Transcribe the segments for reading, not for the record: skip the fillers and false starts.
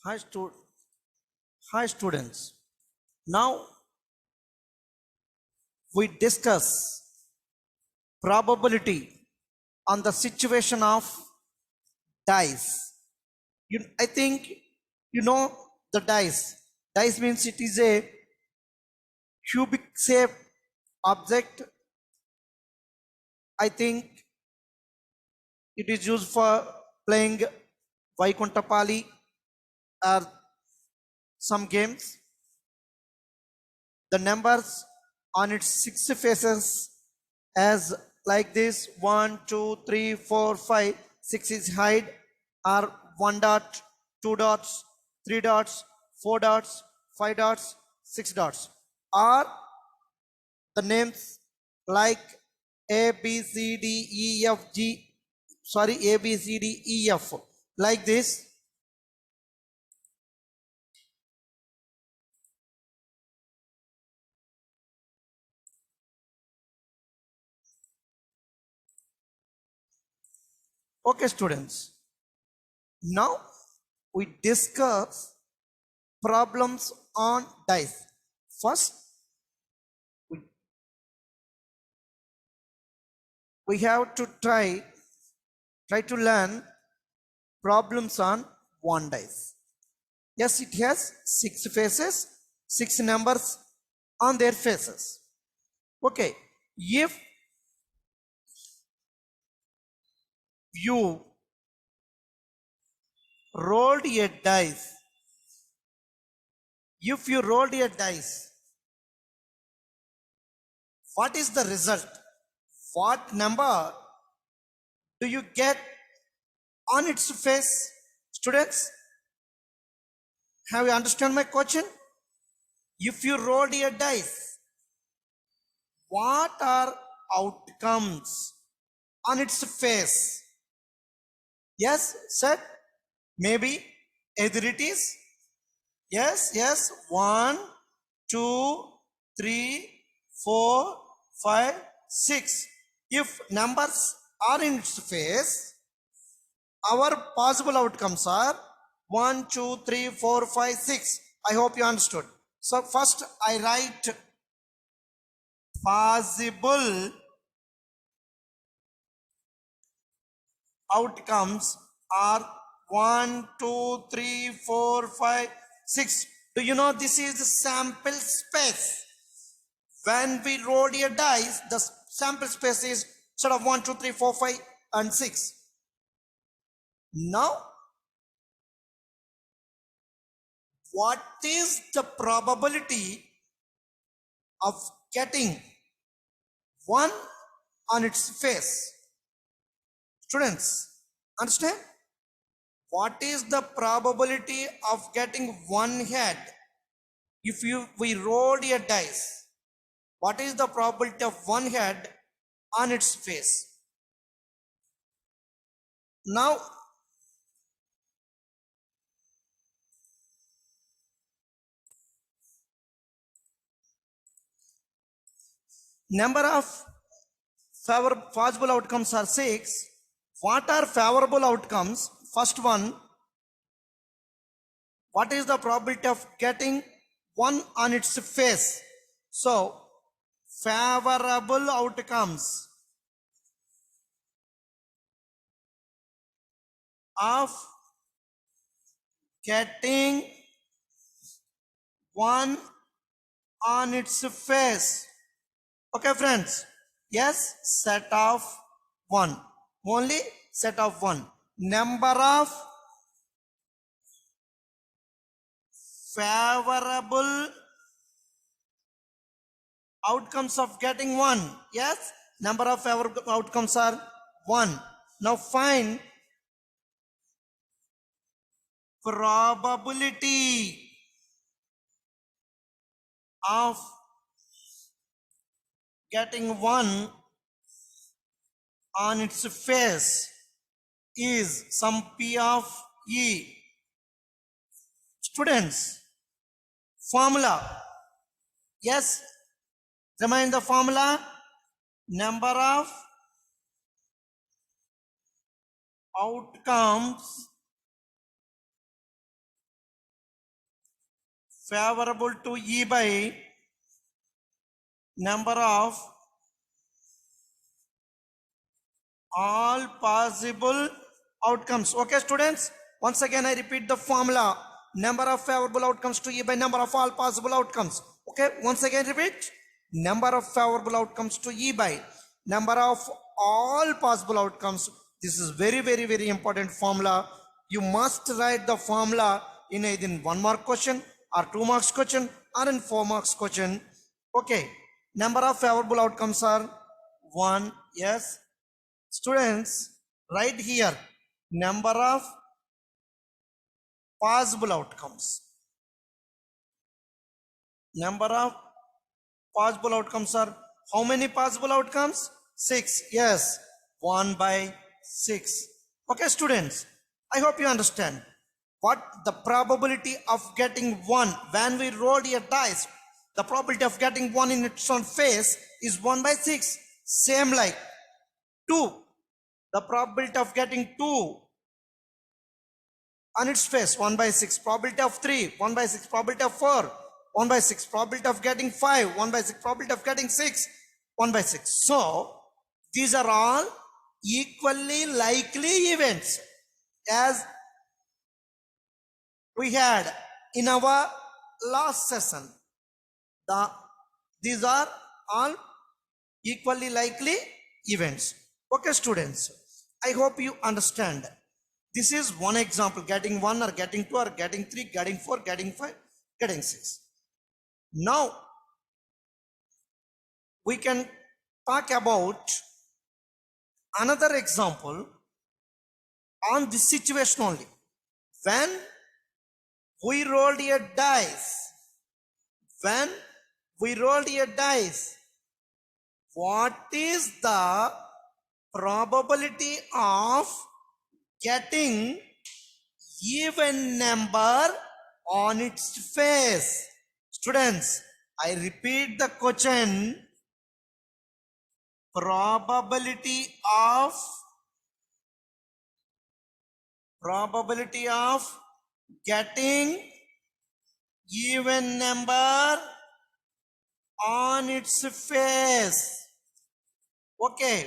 Hi, hi students. Now we discuss probability on the situation of dice. I think you know the dice. Dice means it is a cubic shaped object. I think it is used for playing Vaikuntapali or some games. The numbers on its six faces as like this: 1, 2, 3, 4, 5, 6 is hide, or 1 dot, 2 dots, 3 dots, 4 dots, 5 dots, 6 dots, or the names like A B C D E F G, sorry, A B C D E F, like this. Okay, students, now we discuss problems on dice. First, we, we have to try to learn problems on one dice. Yes, it has six faces, six numbers on their faces. Okay, if you rolled a dice, if you rolled a dice, what is the result? What number do you get on its face? Students, have you understand my question? If you rolled a dice, what are outcomes on its face? Yes, said, maybe either it is yes, 1, 2, 3, 4, 5, 6. If numbers are in its face, our possible outcomes are 1, 2, 3, 4, 5, 6. I hope you understood. So first I write possible outcomes are 1, 2, 3, 4, 5, 6. Do you know this is the sample space? When we roll a dice, the sample space is sort of 1, 2, 3, 4, 5, and 6. Now, what is the probability of getting 1 on its face? Students, understand? What is the probability of getting 1 head if we rolled a dice? What is the probability of 1 head on its face? Now, number of possible outcomes are 6. What are favorable outcomes? First one, what is the probability of getting 1 on its face? So, favorable outcomes of getting 1 on its face. Okay, friends. Yes, set of 1. Only set of 1. Number of favorable outcomes of getting 1. Yes, number of favorable outcomes are 1. Now find probability of getting 1 on its face is some P of E. Students, formula. Yes, remind the formula. Number of outcomes favorable to E by number of all possible outcomes. Okay, students, once again I repeat the formula. Number of favorable outcomes to E by number of all possible outcomes. Okay, once again repeat. Number of favorable outcomes to E by number of all possible outcomes. This is very important formula. You must write the formula in either 1 mark question or 2 marks question or in 4 marks question. Okay, number of favorable outcomes are 1. Yes, students, write here number of possible outcomes. Number of possible outcomes are how many possible outcomes? 6. Yes, 1 by 6. Okay, students, I hope you understand what the probability of getting 1 when we roll a dice. The probability of getting 1 in its own face is 1 by 6. Same like 2. The probability of getting 2 on its face 1 by 6. Probability of 3 1 by 6. Probability of 4 1 by 6. Probability of getting 5 1 by 6. Probability of getting 6 1 by 6. So these are all equally likely events as we had in our last session. These are all equally likely events. Okay, students, I hope you understand. This is one example, getting 1 or getting 2 or getting 3, getting 4, getting 5, getting 6. Now, we can talk about another example on this situation only. When we rolled a dice, what is the probability of getting even number on its face? Students, I repeat the question. Probability of getting even number on its face. Okay,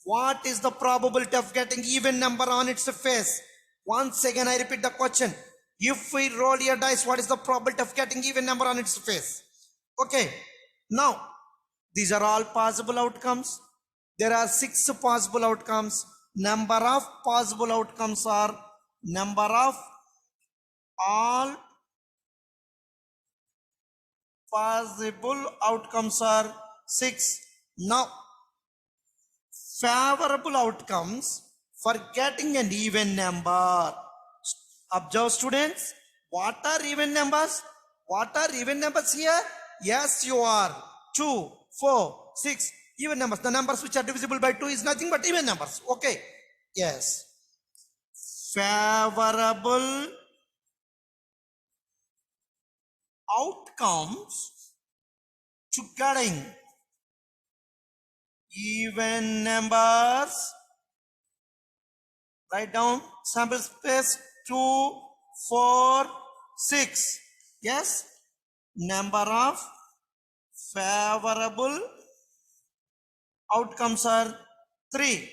what is the probability of getting even number on its face? Once again I repeat the question. If we roll a dice, what is the probability of getting even number on its face? Okay, now these are all possible outcomes. There are 6 possible outcomes. Number of possible outcomes are number of all possible outcomes are 6. Now, favorable outcomes for getting an even number. Observe, students, what are even numbers? What are even numbers here? Yes, you are. 2, 4, 6. Even numbers. The numbers which are divisible by 2 is nothing but even numbers. Okay. Yes. Favorable outcomes to getting even numbers. Write down sample space 2, 4, 6. Yes. Number of favorable outcomes are 3.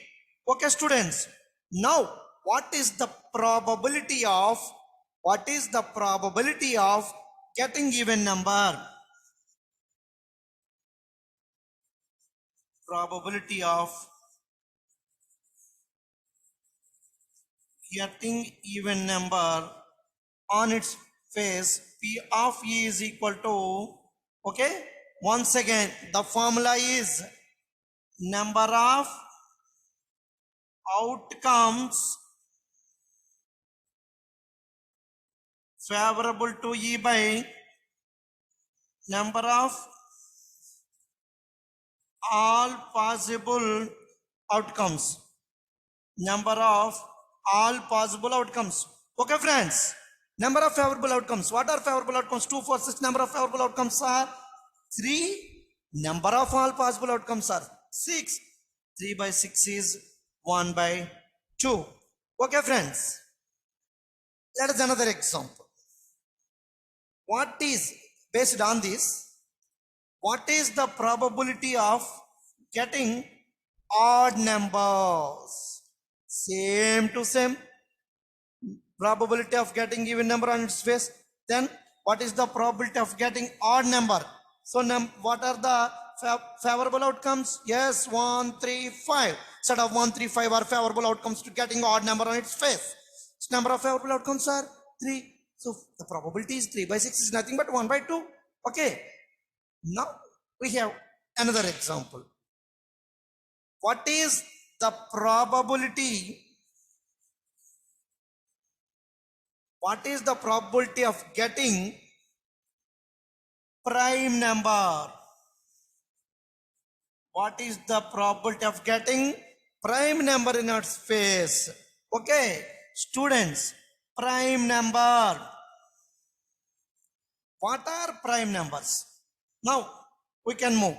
Okay, students. Now, what is the probability of getting even number? Probability of getting even number on its face, P of E is equal to, okay, once again the formula is number of outcomes favorable to E by number of all possible outcomes. Number of all possible outcomes. Okay, friends. Number of favorable outcomes. What are favorable outcomes? 2, 4, 6. Number of favorable outcomes are 3. Number of all possible outcomes are 6. 3 by 6 is 1 by 2. Okay, friends. Let us another example. what is, based on this, what is the probability of getting odd numbers? Same to same. Probability of getting even number on its face. Then what is the probability of getting odd number? So what are the favorable outcomes? Yes, 1, 3, 5. Set of 1, 3, 5 are favorable outcomes to getting odd number on its face. So number of favorable outcomes are 3. So the probability is 3 by 6 is nothing but 1 by 2. Okay. Now we have another example. What is the probability? What is the probability of getting prime number? What is the probability of getting prime number in its face? Okay, students, prime number. What are prime numbers? Now we can move.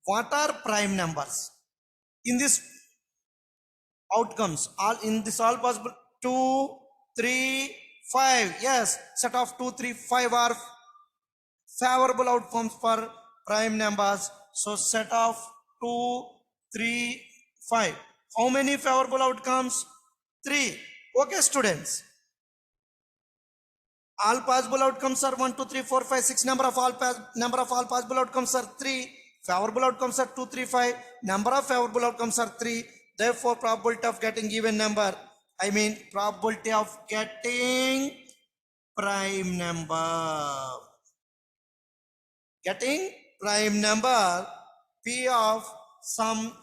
What are prime numbers? In this outcomes, all possible 2, 3, 5. Yes, set of 2, 3, 5 are favorable outcomes for prime numbers. So set of 2, 3, 5. How many favorable outcomes? 3. Okay, students. All possible outcomes are 1, 2, 3, 4, 5, 6. Number of all possible outcomes are 3. Favorable outcomes are 2, 3, 5. Number of favorable outcomes are 3. Therefore, probability of getting even number, probability of getting prime number. Getting prime number P of some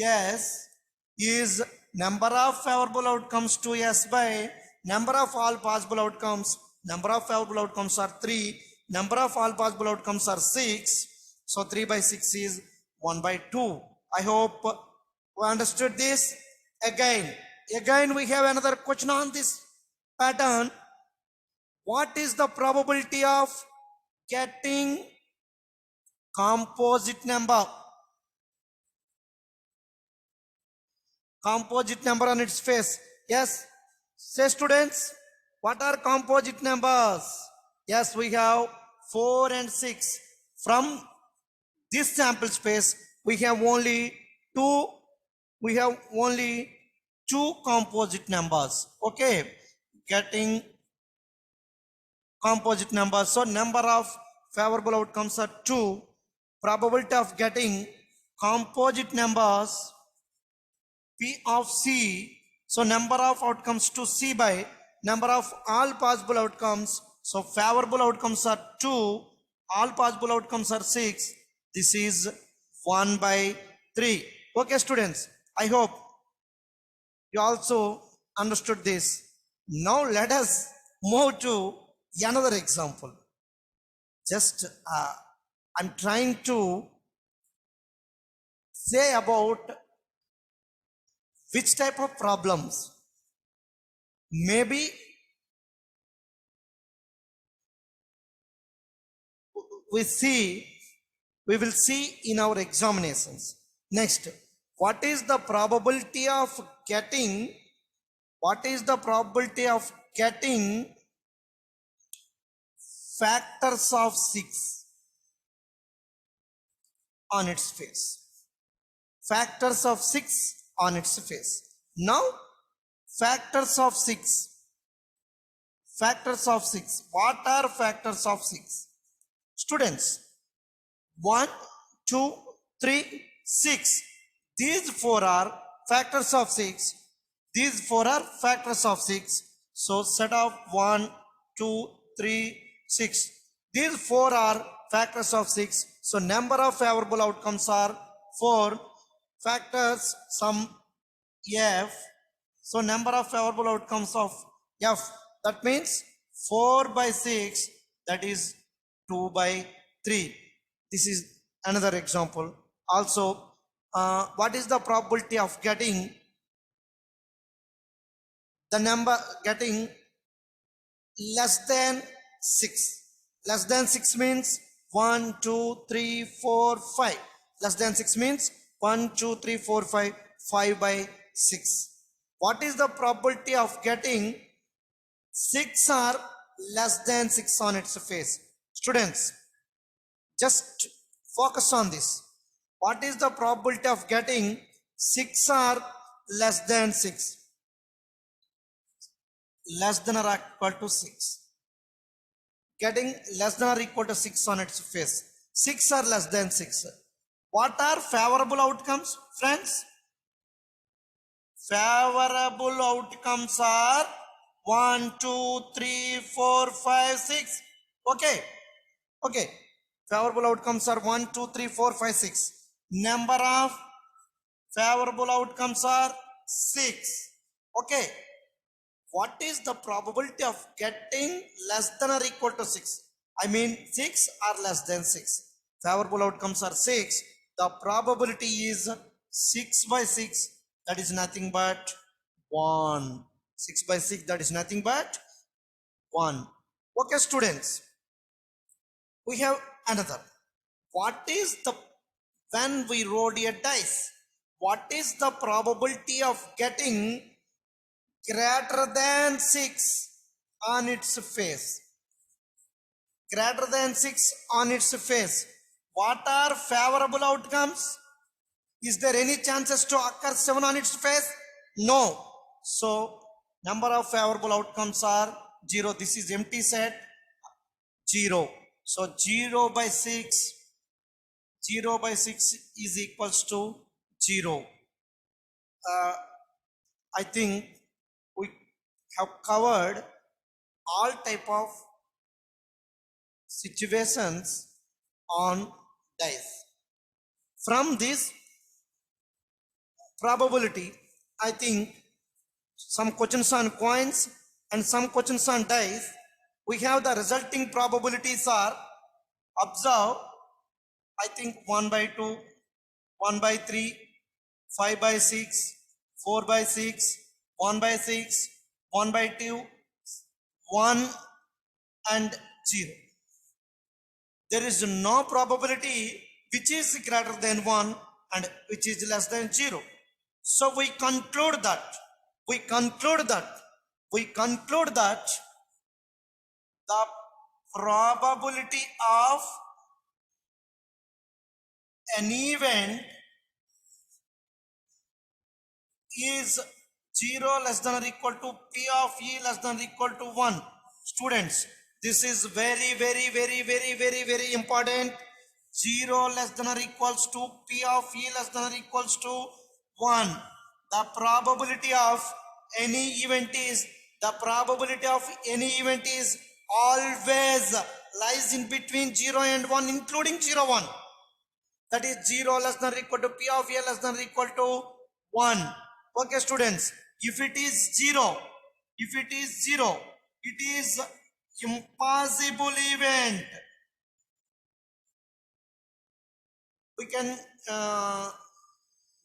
S is number of favorable outcomes to S by number of all possible outcomes. Number of favorable outcomes are 3. Number of all possible outcomes are 6. So 3 by 6 is 1 by 2. I hope we understood this. Again we have another question on this pattern. What is the probability of getting composite number? Composite number on its face. Yes, say students, what are composite numbers? Yes, we have 4 and 6. From this sample space, we have only two composite numbers. Okay, getting composite numbers. So number of favorable outcomes are 2. Probability of getting composite numbers P of C. So number of outcomes to C by number of all possible outcomes. So favorable outcomes are 2. All possible outcomes are 6. This is 1 by 3. Okay, students, I hope you also understood this. Now let us move to another example. Just I'm trying to say about which type of problems maybe we will see in our examinations. Next, what is the probability of getting factors of 6 on its face? Factors of 6 on its face. Now, factors of 6. What are factors of 6? Students, 1, 2, 3, 6. These 4 are factors of 6. These 4 are factors of 6. So set of 1, 2, 3, 6. These 4 are factors of 6. So number of favorable outcomes are 4. Factors sum F. So number of favorable outcomes of F, that means 4 by 6, that is 2 by 3. This is another example. Also, what is the probability of getting the number getting less than 6? Less than 6 means 1, 2, 3, 4, 5. Less than 6 means 1, 2, 3, 4, 5, 5 by 6. What is the probability of getting 6 or less than 6 on its face. Students, just focus on this. What is the probability of getting 6 or less than 6? Less than or equal to 6. Getting less than or equal to 6 on its face. 6 or less than 6. What are favorable outcomes, friends? Favorable outcomes are 1, 2, 3, 4, 5, 6. Okay. Okay. Favorable outcomes are 1, 2, 3, 4, 5, 6. Number of favorable outcomes are 6. Okay. What is the probability of getting less than or equal to 6? I mean 6 or less than 6. Favorable outcomes are 6. The probability is 6 by 6. That is nothing but 1. 6 by 6, that is nothing but 1. Okay, students. We have another. What is the, when we roll a dice, what is the probability of getting greater than 6 on its face? Greater than 6 on its face. What are favorable outcomes? Is there any chances to occur 7 on its face? No. So number of favorable outcomes are 0. This is empty set, 0. So 0 by 6, 0 by 6 is equals to 0. I think we have covered all type of situations on dice. From this probability, I think some questions on coins and some questions on dice, we have the resulting probabilities are, observe, I think 1 by 2, 1 by 3, 5 by 6, 4 by 6, 1 by 6, 1 by 2, 1 and 0. There is no probability which is greater than 1 and which is less than 0. So we conclude that the probability of an event is 0 less than or equal to P of E less than or equal to 1. Students, this is very important. 0 less than or equals to P of E less than or equals to 1. The probability of any event is, always lies in between 0 and 1, including 0, 1. That is 0 less than or equal to P of A less than or equal to 1. Okay, students, if it is 0, it is impossible event. We can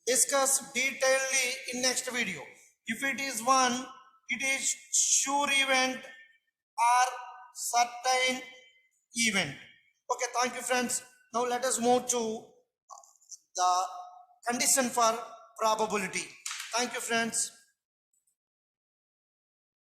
discuss detailedly in next video. If it is 1, it is sure event or certain event. Okay, thank you, friends. Now let us move to the condition for probability. Thank you, friends.